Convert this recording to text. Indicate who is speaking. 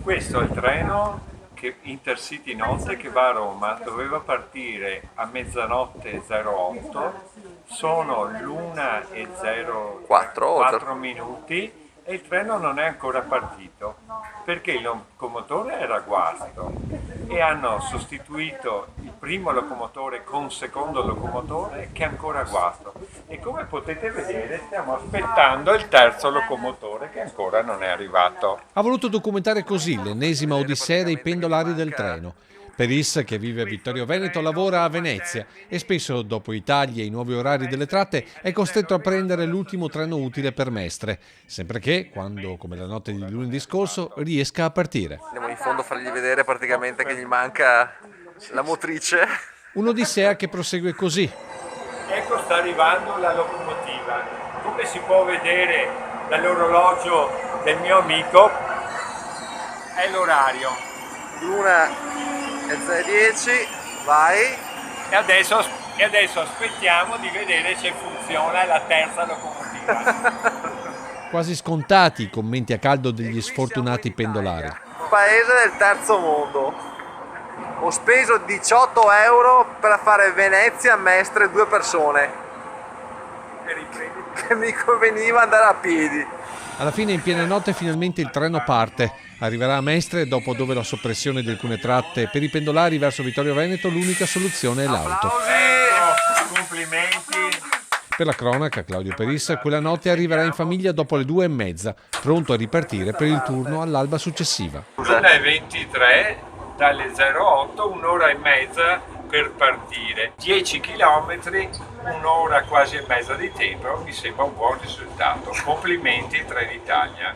Speaker 1: Questo è il treno Intercity notte che va a Roma, doveva partire a mezzanotte 08, sono l'1:04 minuti e il treno non è ancora partito perché il locomotore era a guasto e hanno sostituito il primo locomotore con il secondo locomotore che è ancora a guasto e come potete vedere stiamo aspettando il terzo locomotore che ancora non è arrivato.
Speaker 2: Ha voluto documentare così l'ennesima odissea dei pendolari del treno. Peris, che vive a Vittorio Veneto, lavora a Venezia e spesso, dopo i tagli e i nuovi orari delle tratte, è costretto a prendere l'ultimo treno utile per Mestre, sempre che, quando, come la notte di lunedì scorso, riesca a partire.
Speaker 3: Andiamo in fondo a fargli vedere praticamente che gli manca la motrice.
Speaker 2: Un'odissea che prosegue così.
Speaker 1: Ecco sta arrivando la locomotiva, come si può vedere dall'orologio del mio amico è l'orario
Speaker 3: l'1:10, vai.
Speaker 1: e adesso aspettiamo di vedere se funziona la terza locomotiva.
Speaker 2: Quasi scontati i commenti a caldo degli sfortunati pendolari.
Speaker 3: Paese del terzo mondo. Ho speso 18 euro per fare Venezia-Mestre 2 persone. Che mi conveniva andare a piedi.
Speaker 2: Alla fine, in piena notte, finalmente il treno parte. Arriverà a Mestre, dopo dove la soppressione di alcune tratte per i pendolari verso Vittorio Veneto, l'unica soluzione è l'auto.
Speaker 1: Complimenti.
Speaker 2: Per la cronaca, Claudio Peris quella notte arriverà in famiglia dopo le 2:30, pronto a ripartire per il turno all'alba successiva.
Speaker 1: l'1:23 dalle 08, un'ora e mezza per partire. 10 chilometri, un'ora quasi e mezza di tempo, mi sembra un buon risultato. Complimenti Trenitalia.